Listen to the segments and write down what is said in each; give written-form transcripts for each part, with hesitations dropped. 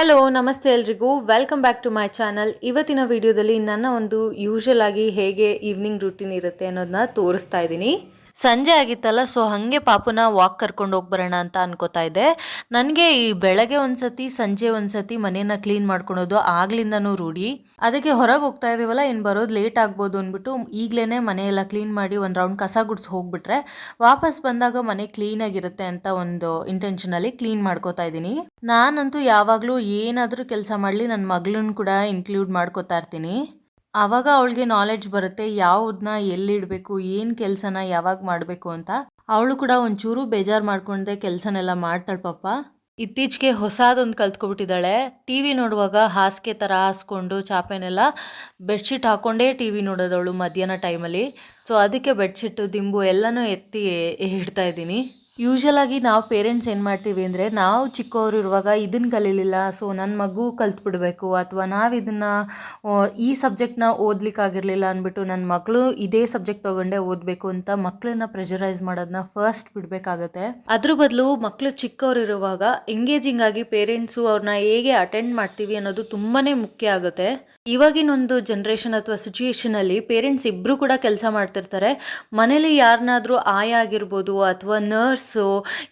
Hello ನಮಸ್ತೆ ಎಲ್ರಿಗೂ welcome back to my channel. ಇವತ್ತಿನ ವಿಡಿಯೋದಲ್ಲಿ ನನ್ನ ಒಂದು ಯೂಶುವಲ್ ಆಗಿ ಹೇಗೆ ಈವ್ನಿಂಗ್ ರೂಟೀನ್ ಇರುತ್ತೆ ಅನ್ನೋದನ್ನ ತೋರಿಸ್ತಾ ಇದ್ದೀನಿ. ಸಂಜೆ ಆಗಿತ್ತಲ್ಲ, ಸೊ ಹಾಗೆ ಪಾಪುನ ವಾಕ್ ಕರ್ಕೊಂಡು ಹೋಗಿ ಬರೋಣ ಅಂತ ಅನ್ಕೋತಾ ಇದ್ದೆ. ನನಗೆ ಈ ಬೆಳಗ್ಗೆ ಒಂದ್ಸತಿ ಸಂಜೆ ಒಂದ್ಸತಿ ಮನೇನ ಕ್ಲೀನ್ ಮಾಡ್ಕೊಳೋದು ಆಗ್ಲಿಂದನೂ ರೂಢಿ. ಅದಕ್ಕೆ ಹೊರಗೆ ಹೋಗ್ತಾ ಇದೀವಲ್ಲ, ಇನ್ನು ಬರೋದು ಲೇಟ್ ಆಗ್ಬೋದು ಅಂದ್ಬಿಟ್ಟು ಈಗಲೇ ಮನೆಯೆಲ್ಲ ಕ್ಲೀನ್ ಮಾಡಿ ಒಂದು ರೌಂಡ್ ಕಸ ಗುಡ್ಸಿ ಹೋಗ್ಬಿಟ್ರೆ ವಾಪಸ್ ಬಂದಾಗ ಮನೆ ಕ್ಲೀನಾಗಿರುತ್ತೆ ಅಂತ ಒಂದು ಇಂಟೆನ್ಷನಲ್ಲಿ ಕ್ಲೀನ್ ಮಾಡ್ಕೋತಾ ಇದ್ದೀನಿ. ನಾನಂತೂ ಯಾವಾಗಲೂ ಏನಾದರೂ ಕೆಲಸ ಮಾಡಲಿ ನನ್ನ ಮಗಳನ್ನ ಕೂಡ ಇನ್ಕ್ಲೂಡ್ ಮಾಡ್ಕೋತಾ ಇರ್ತೀನಿ. ಆವಾಗ ಅವಳಿಗೆ ನಾಲೆಡ್ಜ್ ಬರುತ್ತೆ ಯಾವುದನ್ನ ಎಲ್ಲಿಡಬೇಕು, ಏನು ಕೆಲಸನ ಯಾವಾಗ ಮಾಡಬೇಕು ಅಂತ. ಅವಳು ಕೂಡ ಒಂಚೂರು ಬೇಜಾರು ಮಾಡ್ಕೊಂಡೆ ಕೆಲಸನೆಲ್ಲ ಮಾಡ್ತಾಳೆ ಪಾಪ. ಇತ್ತೀಚೆಗೆ ಹೊಸದೊಂದು ಕಲ್ತ್ಕೊಬಿಟ್ಟಿದ್ದಾಳೆ. ಟಿ ವಿ ನೋಡುವಾಗ ಹಾಸಿಗೆ ಥರ ಹಾಸ್ಕೊಂಡು ಚಾಪೆನೆಲ್ಲ ಬೆಡ್ಶೀಟ್ ಹಾಕ್ಕೊಂಡೇ ಟಿ ವಿ ನೋಡೋದವಳು ಮಧ್ಯಾಹ್ನ ಟೈಮಲ್ಲಿ. ಸೊ ಅದಕ್ಕೆ ಬೆಡ್ಶೀಟು ದಿಂಬು ಎಲ್ಲನೂ ಎತ್ತಿ ಇಡ್ತಾ ಇದ್ದೀನಿ. ಯೂಶಲ್ ಆಗಿ ನಾವು ಪೇರೆಂಟ್ಸ್ ಏನು ಮಾಡ್ತೀವಿ ಅಂದರೆ, ನಾವು ಚಿಕ್ಕವರು ಇರುವಾಗ ಇದನ್ನು ಕಲೀಲಿಲ್ಲ, ಸೊ ನನ್ನ ಮಗು ಕಲ್ತ್ಬಿಡ್ಬೇಕು, ಅಥವಾ ನಾವು ಇದನ್ನು ಈ ಸಬ್ಜೆಕ್ಟ್ನ ಓದ್ಲಿಕ್ಕಾಗಿರಲಿಲ್ಲ ಅಂದ್ಬಿಟ್ಟು ನನ್ನ ಮಕ್ಕಳು ಇದೇ ಸಬ್ಜೆಕ್ಟ್ ತೊಗೊಂಡೇ ಓದಬೇಕು ಅಂತ ಮಕ್ಕಳನ್ನ ಪ್ರೆಷರೈಸ್ ಮಾಡೋದನ್ನ ಫಸ್ಟ್ ಬಿಡಬೇಕಾಗತ್ತೆ. ಅದ್ರ ಬದಲು ಮಕ್ಕಳು ಚಿಕ್ಕವರು ಇರುವಾಗ ಎಂಗೇಜಿಂಗ್ ಆಗಿ ಪೇರೆಂಟ್ಸು ಅವ್ರನ್ನ ಹೇಗೆ ಅಟೆಂಡ್ ಮಾಡ್ತೀವಿ ಅನ್ನೋದು ತುಂಬಾ ಮುಖ್ಯ ಆಗುತ್ತೆ. ಇವಾಗಿನೊಂದು ಜನ್ರೇಷನ್ ಅಥವಾ ಸಿಚುಯೇಷನಲ್ಲಿ ಪೇರೆಂಟ್ಸ್ ಇಬ್ಬರು ಕೂಡ ಕೆಲಸ ಮಾಡ್ತಿರ್ತಾರೆ. ಮನೇಲಿ ಯಾರನ್ನಾದರೂ ಆಯ ಆಗಿರ್ಬೋದು ಅಥವಾ ನರ್ಸು,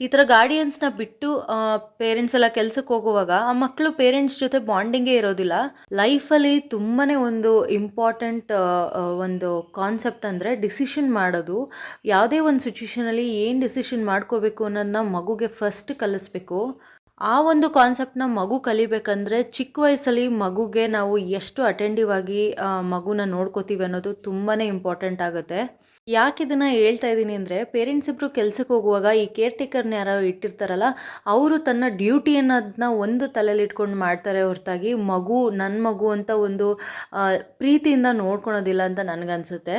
ಈ ಥರ ಗಾರ್ಡಿಯನ್ಸ್ನ ಬಿಟ್ಟು ಪೇರೆಂಟ್ಸ್ ಎಲ್ಲ ಕೆಲಸಕ್ಕೆ ಹೋಗುವಾಗ ಆ ಮಕ್ಕಳು ಪೇರೆಂಟ್ಸ್ ಜೊತೆ ಬಾಂಡಿಂಗೇ ಇರೋದಿಲ್ಲ. ಲೈಫಲ್ಲಿ ತುಂಬಾ ಒಂದು ಇಂಪಾರ್ಟೆಂಟ್ ಒಂದು ಕಾನ್ಸೆಪ್ಟ್ ಅಂದರೆ ಡಿಸಿಷನ್ ಮಾಡೋದು. ಯಾವುದೇ ಒಂದು ಸಿಚುಯೇಷನಲ್ಲಿ ಏನು ಡಿಸಿಷನ್ ಮಾಡ್ಕೋಬೇಕು ಅನ್ನೋದನ್ನ ಮಗುಗೆ ಫಸ್ಟ್ ಕಲಿಸ್ಬೇಕು. ಆ ಒಂದು ಕಾನ್ಸೆಪ್ಟನ್ನ ಮಗು ಕಲಿಬೇಕಂದ್ರೆ ಚಿಕ್ಕ ವಯಸ್ಸಲ್ಲಿ ಮಗುಗೆ ನಾವು ಎಷ್ಟು ಅಟೆಂಟಿವ್ ಆಗಿ ಮಗುನ ನೋಡ್ಕೋತೀವಿ ಅನ್ನೋದು ತುಂಬಾ ಇಂಪಾರ್ಟೆಂಟ್ ಆಗುತ್ತೆ. ಯಾಕೆ ಇದನ್ನು ಹೇಳ್ತಾ ಇದ್ದೀನಿ ಅಂದರೆ, ಪೇರೆಂಟ್ಸ್ ಇಬ್ಬರು ಕೆಲ್ಸಕ್ಕೆ ಹೋಗುವಾಗ ಈ ಕೇರ್ ಟೇಕರ್ನ ಯಾರೋ ಇಟ್ಟಿರ್ತಾರಲ್ಲ, ಅವರು ತನ್ನ ಡ್ಯೂಟಿ ಅನ್ನೋದನ್ನ ಒಂದು ತಲೆಯಲ್ಲಿ ಇಟ್ಕೊಂಡು ಮಾಡ್ತಾರೆ ಹೊರತಾಗಿ ನನ್ನ ಮಗು ಅಂತ ಒಂದು ಪ್ರೀತಿಯಿಂದ ನೋಡ್ಕೊಳೋದಿಲ್ಲ ಅಂತ ನನಗನ್ಸುತ್ತೆ.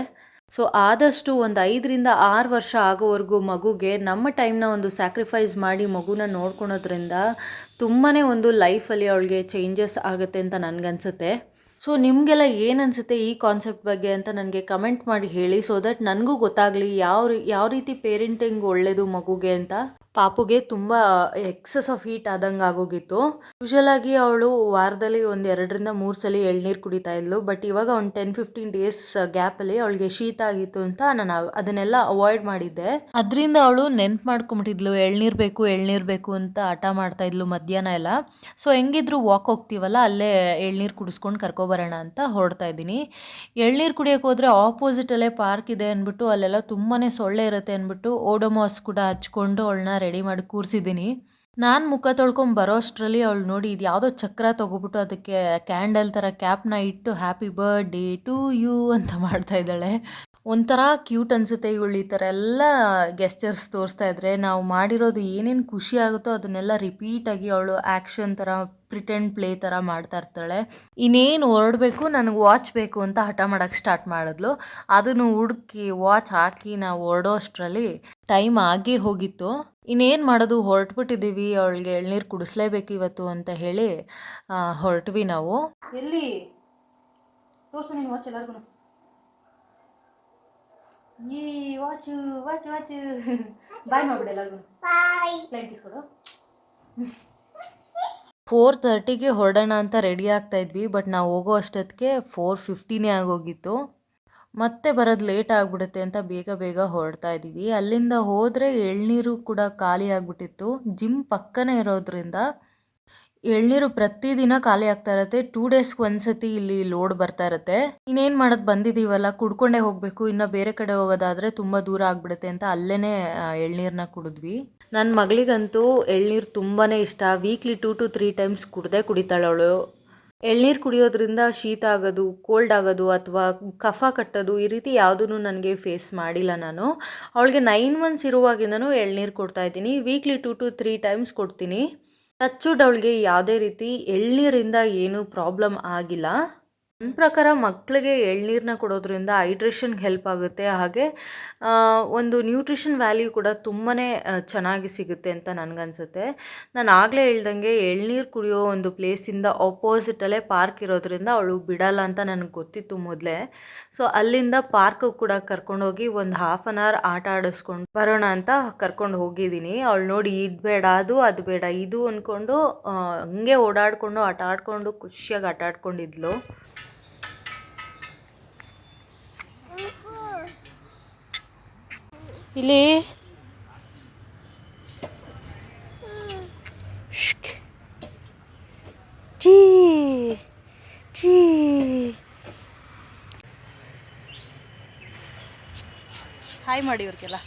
ಸೊ ಆದಷ್ಟು ಒಂದು 5 ರಿಂದ 6 ವರ್ಷ ಆಗೋವರೆಗೂ ಮಗುಗೆ ನಮ್ಮ ಟೈಮ್ನ ಒಂದು ಸ್ಯಾಕ್ರಿಫೈಸ್ ಮಾಡಿ ಮಗುನ ನೋಡ್ಕೊಳೋದ್ರಿಂದ ತುಂಬಾ ಒಂದು ಲೈಫಲ್ಲಿ ಅವಳಿಗೆ ಚೇಂಜಸ್ ಆಗುತ್ತೆ ಅಂತ ನನಗನ್ಸುತ್ತೆ. ಸೊ ನಿಮಗೆಲ್ಲ ಏನು ಅನಿಸುತ್ತೆ ಈ ಕಾನ್ಸೆಪ್ಟ್ ಬಗ್ಗೆ ಅಂತ ನನಗೆ ಕಮೆಂಟ್ ಮಾಡಿ ಹೇಳಿ, ಸೊ ದಟ್ ನನಗೂ ಗೊತ್ತಾಗಲಿ ಯಾವ ರೀತಿ ಪೇರೆಂಟಿಂಗ್ ಒಳ್ಳೆಯದು ಮಗುಗೆ ಅಂತ. ಪಾಪುಗೆ ತುಂಬ ಎಕ್ಸಸ್ ಆಫ್ ಹೀಟ್ ಆದಂಗೆ ಆಗೋಗಿತ್ತು. ಯೂಶಲಾಗಿ ಅವಳು ವಾರದಲ್ಲಿ ಒಂದು 2 ರಿಂದ 3 ಸಲ ಎಳ್ನೀರು ಕುಡಿತಾ ಇದ್ಲು. ಬಟ್ ಇವಾಗ ಒಂದು 10-15 ಡೇಸ್ ಗ್ಯಾಪಲ್ಲಿ ಅವಳಿಗೆ ಶೀತ ಆಗಿತ್ತು ಅಂತ ನಾನು ಅದನ್ನೆಲ್ಲ ಅವಾಯ್ಡ್ ಮಾಡಿದ್ದೆ. ಅದರಿಂದ ಅವಳು ನೆನ್ಪು ಮಾಡ್ಕೊಂಬಿಟ್ಟಿದ್ಲು, ಎಳ್ನೀರು ಬೇಕು ಅಂತ ಹಠ ಮಾಡ್ತಾ ಇದ್ಲು ಮಧ್ಯಾಹ್ನ ಎಲ್ಲ. ಸೊ ಹೆಂಗಿದ್ರು ವಾಕ್ ಹೋಗ್ತೀವಲ್ಲ, ಅಲ್ಲೇ ಎಳ್ನೀರು ಕುಡಿಸ್ಕೊಂಡು ಕರ್ಕೊಬರೋಣ ಅಂತ ಹೊರಡ್ತಾ ಇದ್ದೀನಿ. ಎಳ್ನೀರು ಕುಡಿಯೋಕೆ ಹೋದರೆ ಆಪೋಸಿಟಲ್ಲೇ ಪಾರ್ಕ್ ಇದೆ ಅಂದ್ಬಿಟ್ಟು ಅಲ್ಲೆಲ್ಲ ತುಂಬಾ ಸೊಳ್ಳೆ ಇರುತ್ತೆ ಅಂದ್ಬಿಟ್ಟು ಓಡೋಮಾಸ್ ಕೂಡ ಹಚ್ಕೊಂಡು ಅವಳನ್ನ ರೆಡಿ ಮಾಡಿ ಕೂರಿಸಿದ್ದೀನಿ. ನಾನು ಮುಖ ತೊಳ್ಕೊಂಡು ಬರೋ ಅಷ್ಟರಲ್ಲಿ ಅವಳು ನೋಡಿ ಇದು ಯಾವುದೋ ಚಕ್ರ ತೊಗೊಬಿಟ್ಟು ಅದಕ್ಕೆ ಕ್ಯಾಂಡಲ್ ಥರ ಕ್ಯಾಪ್ನ ಇಟ್ಟು ಹ್ಯಾಪಿ ಬರ್ಡೇ ಟು ಯು ಅಂತ ಮಾಡ್ತಾ ಇದ್ದಾಳೆ. ಒಂಥರ ಕ್ಯೂಟ್ ಅನಿಸುತ್ತೆ ಇವಳು ಈ ಥರ ಎಲ್ಲ ಗೆಸ್ಚರ್ಸ್ ತೋರಿಸ್ತಾ ಇದ್ರೆ. ನಾವು ಮಾಡಿರೋದು ಏನೇನು ಖುಷಿ ಆಗುತ್ತೋ ಅದನ್ನೆಲ್ಲ ರಿಪೀಟಾಗಿ ಅವಳು ಆ್ಯಕ್ಷನ್ ಥರ ಪ್ರಿಟೆಂಡ್ ಪ್ಲೇ ಥರ ಮಾಡ್ತಾ ಇರ್ತಾಳೆ. ಇನ್ನೇನು ಹೊರಡಬೇಕು, ನನಗೆ ವಾಚ್ ಬೇಕು ಅಂತ ಹಠ ಮಾಡೋಕ್ಕೆ ಸ್ಟಾರ್ಟ್ ಮಾಡಿದ್ಲು. ಅದನ್ನು ಹುಡುಕಿ ವಾಚ್ ಹಾಕಿ ನಾವು ಹೊರಡೋ ಅಷ್ಟರಲ್ಲಿ ಟೈಮ್ ಆಗೇ ಹೋಗಿತ್ತು. ಇನ್ನೇನು ಮಾಡೋದು, ಹೊರಟ್ಬಿಟ್ಟಿದ್ದೀವಿ, ಅವಳಿಗೆ ಎಳ್ನೀರು ಕುಡಿಸ್ಲೇಬೇಕು ಇವತ್ತು ಅಂತ ಹೇಳಿ ಹೊರಟ್ವಿ ನಾವು. ಎಲ್ಲಿ ತೋರಿಸು ನೀನು ವಾಚ್ ಎಲ್ಲರಿಗೂ. ಈ ವಾಚು ವಾಚ್ ವಾಚು ಬಾಯ್ ಮಾಡ್ಬಿಡಿ ಎಲ್ಲರಿಗೂ. ಫ್ಲೈಟ್ ಇಸ್ಕೊಡು. 4:30ಗೆ ಹೊರಡೋಣ ಅಂತ ರೆಡಿ ಆಗ್ತಾ ಇದ್ವಿ. ಬಟ್ ನಾವು ಹೋಗೋ ಅಷ್ಟೊತ್ತಿಗೆ 4:50ನೇ ಆಗೋಗಿತ್ತು. ಮತ್ತೆ ಬರೋದು ಲೇಟ್ ಆಗಿಬಿಡುತ್ತೆ ಅಂತ ಬೇಗ ಹೊರಡ್ತಾ ಇದ್ದೀವಿ. ಅಲ್ಲಿಂದ ಹೋದರೆ ಎಳ್ನೀರು ಕೂಡ ಖಾಲಿ ಆಗಿಬಿಟ್ಟಿತ್ತು. ಜಿಮ್ ಪಕ್ಕನೇ ಇರೋದ್ರಿಂದ ಎಳ್ನೀರು ಪ್ರತಿದಿನ ಖಾಲಿ ಆಗ್ತಾ ಇರುತ್ತೆ. 2 ಡೇಸ್ಗೆ ಒಂದ್ಸತಿ ಇಲ್ಲಿ ಲೋಡ್ ಬರ್ತಾ ಇರುತ್ತೆ. ಇನ್ನೇನು ಮಾಡೋದು, ಬಂದಿದ್ದೀವಲ್ಲ, ಕುಡ್ಕೊಂಡೇ ಹೋಗಬೇಕು. ಇನ್ನು ಬೇರೆ ಕಡೆ ಹೋಗೋದಾದರೆ ತುಂಬ ದೂರ ಆಗಿಬಿಡುತ್ತೆ ಅಂತ ಅಲ್ಲೇ ಎಳ್ನೀರನ್ನ ಕುಡಿದ್ವಿ. ನನ್ನ ಮಗಳಿಗಂತೂ ಎಳ್ನೀರು ತುಂಬಾ ಇಷ್ಟ. ವೀಕ್ಲಿ 2 to 3 ಟೈಮ್ಸ್ ಕುಡಿತಾಳೆ ಅವಳು. ಎಳ್ನೀರು ಕುಡಿಯೋದ್ರಿಂದ ಶೀತ ಆಗೋದು, ಕೋಲ್ಡ್ ಆಗೋದು ಅಥವಾ ಕಫ ಕಟ್ಟೋದು ಈ ರೀತಿ ಯಾವುದೂ ನನಗೆ ಫೇಸ್ ಮಾಡಿಲ್ಲ ನಾನು. ಅವಳಿಗೆ 9 months ಇರುವಾಗಿಂದನೂ ಎಳ್ನೀರು ಕೊಡ್ತಾ ಇದ್ದೀನಿ. ವೀಕ್ಲಿ 2 to 3 ಟೈಮ್ಸ್ ಕೊಡ್ತೀನಿ. ಟಚ್ ವುಡ್ ಅವಳಿಗೆ ಯಾವುದೇ ರೀತಿ ಎಳ್ನೀರಿಂದ ಏನೂ ಪ್ರಾಬ್ಲಮ್ ಆಗಿಲ್ಲ. ನನ್ನ ಪ್ರಕಾರ ಮಕ್ಕಳಿಗೆ ಎಳ್ನೀರನ್ನ ಕೊಡೋದ್ರಿಂದ ಹೈಡ್ರೇಷನ್ಗೆ ಹೆಲ್ಪ್ ಆಗುತ್ತೆ. ಹಾಗೆ ಒಂದು ನ್ಯೂಟ್ರಿಷನ್ ವ್ಯಾಲ್ಯೂ ಕೂಡ ತುಂಬಾ ಚೆನ್ನಾಗಿ ಸಿಗುತ್ತೆ ಅಂತ ನನಗನ್ಸುತ್ತೆ. ನಾನು ಆಗಲೇ ಹೇಳ್ದಂಗೆ ಎಳ್ನೀರು ಕುಡಿಯೋ ಒಂದು ಪ್ಲೇಸಿಂದ ಆಪೋಸಿಟಲ್ಲೇ ಪಾರ್ಕ್ ಇರೋದ್ರಿಂದ ಅವಳು ಬಿಡಲ್ಲ ಅಂತ ನನಗೆ ಗೊತ್ತಿತ್ತು ಮೊದಲೇ. ಸೊ ಅಲ್ಲಿಂದ ಪಾರ್ಕಿಗೆ ಕೂಡ ಕರ್ಕೊಂಡೋಗಿ ಒಂದು ಹಾಫ್ ಆನ್ ಅವರ್ ಆಟ ಆಡಿಸ್ಕೊಂಡು ಬರೋಣ ಅಂತ ಕರ್ಕೊಂಡು ಹೋಗಿದ್ದೀನಿ. ಅವಳು ನೋಡಿ ಇದು ಬೇಡ ಅದು ಬೇಡ ಇದು ಅಂದ್ಕೊಂಡು ಹಂಗೆ ಓಡಾಡಿಕೊಂಡು ಆಟ ಆಡಿಕೊಂಡು ಖುಷಿಯಾಗಿ ಆಟ ಆಡ್ಕೊಂಡಿದ್ಲು. ಇಲ್ಲಿ ಚೀ ಚೀ ಹಾಯ್ ಮಾಡಿ ಇವ್ರಿಗೆಲ್ಲ.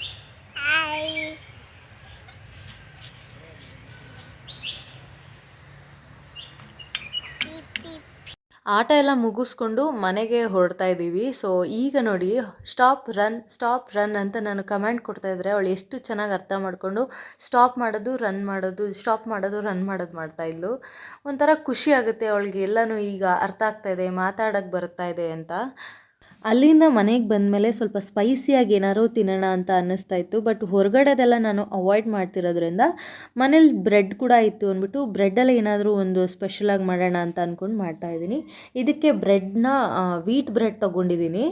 ಆಟ ಎಲ್ಲ ಮುಗಿಸ್ಕೊಂಡು ಮನೆಗೆ ಹೊರಡ್ತಾ ಇದ್ದೀವಿ. ಸೊ ಈಗ ನೋಡಿ ಸ್ಟಾಪ್ ರನ್ ಅಂತ ನಾನು ಕಮೆಂಟ್ ಕೊಡ್ತಾ ಇದ್ದರೆ ಅವಳು ಎಷ್ಟು ಚೆನ್ನಾಗಿ ಅರ್ಥ ಮಾಡಿಕೊಂಡು ಸ್ಟಾಪ್ ಮಾಡೋದು ರನ್ ಮಾಡೋದು ಸ್ಟಾಪ್ ಮಾಡೋದು ರನ್ ಮಾಡೋದು ಮಾಡ್ತಾಯಿದ್ಲು. ಒಂಥರ ಖುಷಿ ಆಗುತ್ತೆ ಅವಳಿಗೆ ಎಲ್ಲನೂ ಈಗ ಅರ್ಥ ಆಗ್ತಾಯಿದೆ, ಮಾತಾಡೋಕ್ಕೆ ಬರ್ತಾ ಇದೆ ಅಂತ. ಅಲ್ಲಿಂದ ಮನೆಗೆ ಬಂದಮೇಲೆ ಸ್ವಲ್ಪ ಸ್ಪೈಸಿಯಾಗಿ ಏನಾದ್ರು ತಿನ್ನೋಣ ಅಂತ ಅನ್ನಿಸ್ತಾ ಇತ್ತು. ಬಟ್ ಹೊರಗಡೆದೆಲ್ಲ ನಾನು ಅವಾಯ್ಡ್ ಮಾಡ್ತಿರೋದ್ರಿಂದ ಮನೇಲಿ ಬ್ರೆಡ್ ಕೂಡ ಇತ್ತು ಅಂದ್ಬಿಟ್ಟು ಬ್ರೆಡ್ಡಲ್ಲಿ ಏನಾದರೂ ಒಂದು ಸ್ಪೆಷಲಾಗಿ ಮಾಡೋಣ ಅಂತ ಅಂದ್ಕೊಂಡು ಮಾಡ್ತಾಯಿದ್ದೀನಿ. ಇದಕ್ಕೆ ಬ್ರೆಡ್ನ ವೀಟ್ ಬ್ರೆಡ್ ತೊಗೊಂಡಿದ್ದೀನಿ.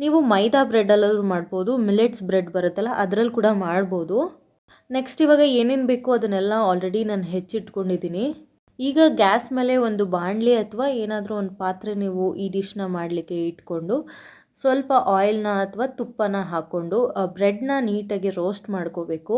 ನೀವು ಮೈದಾ ಬ್ರೆಡ್ಡಲ್ಲಾದರೂ ಮಾಡ್ಬೋದು, ಮಿಲೆಟ್ಸ್ ಬ್ರೆಡ್ ಬರುತ್ತಲ್ಲ ಅದರಲ್ಲಿ ಕೂಡ ಮಾಡ್ಬೋದು. ನೆಕ್ಸ್ಟ್ ಇವಾಗ ಏನೇನು ಬೇಕೋ ಅದನ್ನೆಲ್ಲ ಆಲ್ರೆಡಿ ನಾನು ಹೆಚ್ಚಿಟ್ಕೊಂಡಿದ್ದೀನಿ. ಈಗ ಗ್ಯಾಸ್ ಮೇಲೆ ಒಂದು ಬಾಣಲಿ ಅಥವಾ ಏನಾದರೂ ಒಂದು ಪಾತ್ರೆ ನೀವು ಈ ಡಿಶ್ನ ಮಾಡಲಿಕ್ಕೆ ಇಟ್ಕೊಂಡು ಸ್ವಲ್ಪ ಆಯಿಲ್ನ ಅಥವಾ ತುಪ್ಪನ ಹಾಕ್ಕೊಂಡು ಬ್ರೆಡ್ನ ನೀಟಾಗಿ ರೋಸ್ಟ್ ಮಾಡ್ಕೋಬೇಕು.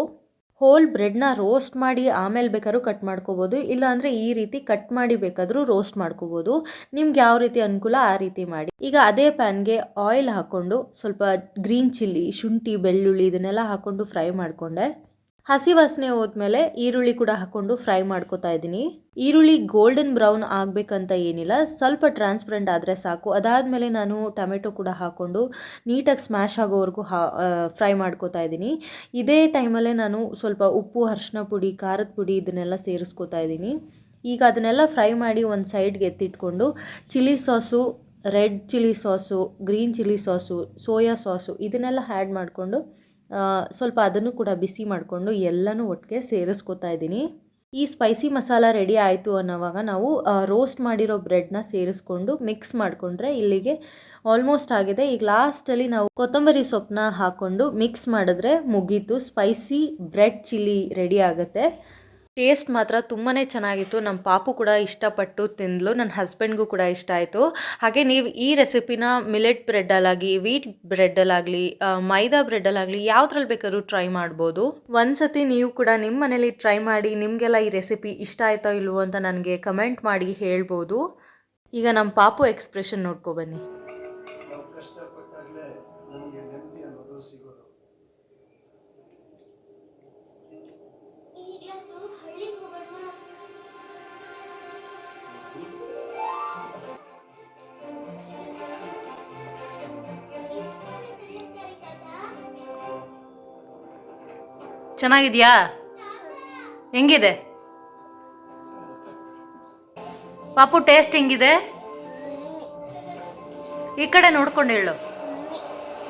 ಹೋಲ್ ಬ್ರೆಡ್ನ ರೋಸ್ಟ್ ಮಾಡಿ ಆಮೇಲೆ ಬೇಕಾದ್ರೂ ಕಟ್ ಮಾಡ್ಕೋಬೋದು, ಇಲ್ಲಾಂದರೆ ಈ ರೀತಿ ಕಟ್ ಮಾಡಿ ಬೇಕಾದರೂ ರೋಸ್ಟ್ ಮಾಡ್ಕೋಬೋದು. ನಿಮ್ಗೆ ಯಾವ ರೀತಿ ಅನುಕೂಲ ಆ ರೀತಿ ಮಾಡಿ. ಈಗ ಅದೇ ಪ್ಯಾನ್ಗೆ ಆಯಿಲ್ ಹಾಕ್ಕೊಂಡು ಸ್ವಲ್ಪ ಗ್ರೀನ್ ಚಿಲ್ಲಿ, ಶುಂಠಿ, ಬೆಳ್ಳುಳ್ಳಿ ಇದನ್ನೆಲ್ಲ ಹಾಕ್ಕೊಂಡು ಫ್ರೈ ಮಾಡಿಕೊಂಡೆ. ಹಸಿ ವಾಸನೆ ಹೋದ್ಮೇಲೆ ಈರುಳ್ಳಿ ಕೂಡ ಹಾಕ್ಕೊಂಡು ಫ್ರೈ ಮಾಡ್ಕೋತಾ ಇದ್ದೀನಿ. ಈರುಳ್ಳಿ ಗೋಲ್ಡನ್ ಬ್ರೌನ್ ಆಗಬೇಕಂತ ಏನಿಲ್ಲ, ಸ್ವಲ್ಪ ಟ್ರಾನ್ಸ್ಪರೆಂಟ್ ಆದರೆ ಸಾಕು. ಅದಾದಮೇಲೆ ನಾನು ಟೊಮೆಟೊ ಕೂಡ ಹಾಕ್ಕೊಂಡು ನೀಟಾಗಿ ಸ್ಮ್ಯಾಶ್ ಆಗೋವರೆಗೂ ಫ್ರೈ ಮಾಡ್ಕೋತಾ ಇದ್ದೀನಿ. ಇದೇ ಟೈಮಲ್ಲೇ ನಾನು ಸ್ವಲ್ಪ ಉಪ್ಪು, ಅರಿಶಿನ ಪುಡಿ, ಖಾರದ ಪುಡಿ ಇದನ್ನೆಲ್ಲ ಸೇರಿಸ್ಕೋತಾ ಇದ್ದೀನಿ. ಈಗ ಅದನ್ನೆಲ್ಲ ಫ್ರೈ ಮಾಡಿ ಒಂದು ಸೈಡ್ಗೆ ಎತ್ತಿಟ್ಕೊಂಡು chilli sauce, red chilli sauce, green chilli sauce, soya sauce ಇದನ್ನೆಲ್ಲ ಆ್ಯಡ್ ಮಾಡಿಕೊಂಡು ಸ್ವಲ್ಪ ಅದನ್ನು ಕೂಡ ಬಿಸಿ ಮಾಡಿಕೊಂಡು ಎಲ್ಲನೂ ಒಟ್ಟಿಗೆ ಸೇರಿಸ್ಕೋತಾ ಇದ್ದೀನಿ. ಈ ಸ್ಪೈಸಿ ಮಸಾಲ ರೆಡಿ ಆಯಿತು ಅನ್ನೋವಾಗ ನಾವು ರೋಸ್ಟ್ ಮಾಡಿರೋ ಬ್ರೆಡ್ನ ಸೇರಿಸ್ಕೊಂಡು ಮಿಕ್ಸ್ ಮಾಡಿಕೊಂಡ್ರೆ ಇಲ್ಲಿಗೆ ಆಲ್ಮೋಸ್ಟ್ ಆಗಿದೆ. ಈಗ ಲಾಸ್ಟಲ್ಲಿ ನಾವು ಕೊತ್ತಂಬರಿ ಸೊಪ್ಪನ್ನ ಹಾಕ್ಕೊಂಡು ಮಿಕ್ಸ್ ಮಾಡಿದ್ರೆ ಮುಗೀತು, ಸ್ಪೈಸಿ ಬ್ರೆಡ್ ಚಿಲ್ಲಿ ರೆಡಿ ಆಗುತ್ತೆ. ಟೇಸ್ಟ್ ಮಾತ್ರ ತುಂಬಾ ಚೆನ್ನಾಗಿತ್ತು. ನಮ್ಮ ಪಾಪು ಕೂಡ ಇಷ್ಟಪಟ್ಟು ತಿಂದಳು, ನನ್ನ ಹಸ್ಬೆಂಡ್ಗೂ ಕೂಡ ಇಷ್ಟ ಆಯಿತು. ಹಾಗೆ ನೀವು ಈ ರೆಸಿಪಿನ ಮಿಲೆಟ್ ಬ್ರೆಡ್ಡಲ್ಲಾಗಿ, ವೀಟ್ ಬ್ರೆಡ್ಡಲ್ಲಾಗಲಿ, ಮೈದಾ ಬ್ರೆಡ್ಡಲ್ಲಾಗಲಿ ಯಾವುದ್ರಲ್ಲಿ ಬೇಕಾದ್ರೂ ಟ್ರೈ ಮಾಡ್ಬೋದು. ಒಂದ್ಸತಿ ನೀವು ಕೂಡ ನಿಮ್ಮ ಮನೇಲಿ ಟ್ರೈ ಮಾಡಿ ನಿಮಗೆಲ್ಲ ಈ ರೆಸಿಪಿ ಇಷ್ಟ ಆಯ್ತೋ ಇಲ್ವೋ ಅಂತ ನನಗೆ ಕಮೆಂಟ್ ಮಾಡಿ ಹೇಳ್ಬೋದು. ಈಗ ನಮ್ಮ ಪಾಪು ಎಕ್ಸ್ಪ್ರೆಷನ್ ನೋಡ್ಕೊಬನ್ನಿ. ಚೆನ್ನಾಗಿದೆಯಾ? ಹೆಂಗಿದೆ ಪಾಪು? ಟೇಸ್ಟ್ ಹೆಂಗಿದೆ? ಈ ಕಡೆ ನೋಡ್ಕೊಂಡು ಹೇಳು.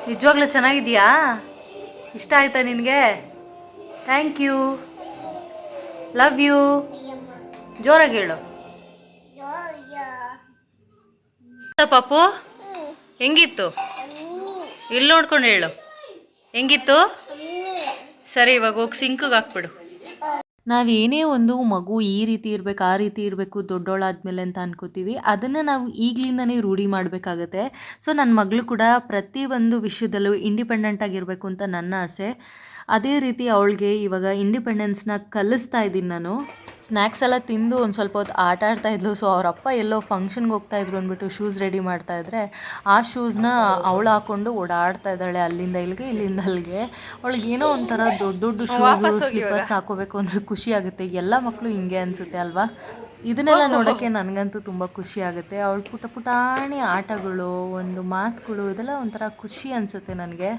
ನಿಜವಾಗ್ಲೂ ಚೆನ್ನಾಗಿದೆಯಾ? ಇಷ್ಟ ಆಯ್ತಾ ನಿನಗೆ? Thank you, love you. ಜೋರಾಗಿ ಹೇಳು ಪಾಪು. ಹೆಂಗಿತ್ತು? ಇಲ್ಲಿ ನೋಡ್ಕೊಂಡು ಹೇಳು, ಹೆಂಗಿತ್ತು? ಸರಿ, ಇವಾಗ ಹೋಗಿ ಸಿಂಕಿಗೆ ಹಾಕ್ಬಿಡು. ನಾವೇನೇ ಒಂದು ಮಗು ಈ ರೀತಿ ಇರಬೇಕು, ಆ ರೀತಿ ಇರಬೇಕು ದೊಡ್ಡೋಳಾದ್ಮೇಲೆ ಅಂತ ಅನ್ಕೋತೀವಿ, ಅದನ್ನು ನಾವು ಈಗಲಿಂದನೇ ರೂಢಿ ಮಾಡಬೇಕಾಗತ್ತೆ. ಸೊ ನನ್ನ ಮಗಳು ಕೂಡ ಪ್ರತಿಯೊಂದು ವಿಷಯದಲ್ಲೂ ಇಂಡಿಪೆಂಡೆಂಟ್ ಆಗಿರಬೇಕು ಅಂತ ನನ್ನ ಆಸೆ. ಅದೇ ರೀತಿ ಅವಳಿಗೆ ಇವಾಗ ಇಂಡಿಪೆಂಡೆನ್ಸ್ನ ಕಲಿಸ್ತಾ ಇದ್ದೀನಿ ನಾನು. ಸ್ನ್ಯಾಕ್ಸ್ ಎಲ್ಲ ತಿಂದು ಒಂದು ಸ್ವಲ್ಪ ಹೊತ್ತು ಆಟ ಆಡ್ತಾಯಿದ್ಲು. ಸೊ ಅವರಪ್ಪ ಎಲ್ಲೋ ಫಂಕ್ಷನ್ಗೆ ಹೋಗ್ತಾಯಿದ್ರು ಅಂದ್ಬಿಟ್ಟು ಶೂಸ್ ರೆಡಿ ಮಾಡ್ತಾಯಿದ್ರೆ ಆ ಶೂಸ್ನ ಅವಳು ಹಾಕ್ಕೊಂಡು ಓಡಾಡ್ತಾ ಇದ್ದಾಳೆ ಅಲ್ಲಿಂದ ಇಲ್ಲಿಗೆ, ಇಲ್ಲಿಂದ ಅಲ್ಲಿಗೆ. ಅವಳಿಗೆ ಏನೋ ಒಂಥರ ದೊಡ್ಡ ದೊಡ್ಡ ಶೂಸು, ಸ್ಲಿಪ್ಪರ್ಸ್ ಹಾಕೋಬೇಕು ಅಂದರೆ ಖುಷಿ ಆಗುತ್ತೆ. ಎಲ್ಲ ಮಕ್ಕಳು ಹಿಂಗೆ ಅನಿಸುತ್ತೆ ಅಲ್ವಾ? ಇದನ್ನೆಲ್ಲ ನೋಡೋಕ್ಕೆ ನನಗಂತೂ ತುಂಬ ಖುಷಿ ಆಗುತ್ತೆ. ಅವಳು ಪುಟಾಣಿ ಆಟಗಳು, ಒಂದು ಮಾತುಗಳು, ಇದೆಲ್ಲ ಒಂಥರ ಖುಷಿ ಅನಿಸುತ್ತೆ ನನಗೆ.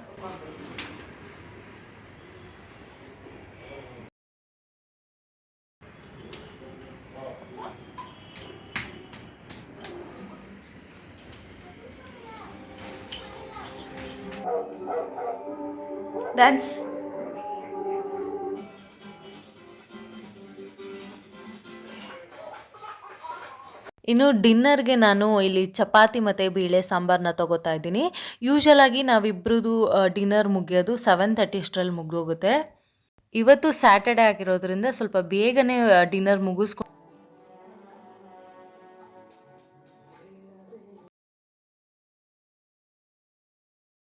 ಡ್ಯಾನ್ಸ್. ಇನ್ನು ಡಿನ್ನರ್ಗೆ ನಾನು ಇಲ್ಲಿ ಚಪಾತಿ ಮತ್ತು ಬೇಳೆ ಸಾಂಬಾರನ್ನ ತಗೋತಾ ಇದ್ದೀನಿ. ಯೂಶಲಾಗಿ ನಾವಿಬ್ರದ್ದು ಡಿನ್ನರ್ ಮುಗಿಯೋದು 7:30 ಅಷ್ಟರಲ್ಲಿ ಮುಗಿದೋಗುತ್ತೆ. ಇವತ್ತು ಸ್ಯಾಟರ್ಡೆ ಆಗಿರೋದ್ರಿಂದ ಸ್ವಲ್ಪ ಬೇಗನೆ ಡಿನ್ನರ್ ಮುಗಿಸ್ಕೊಂಡು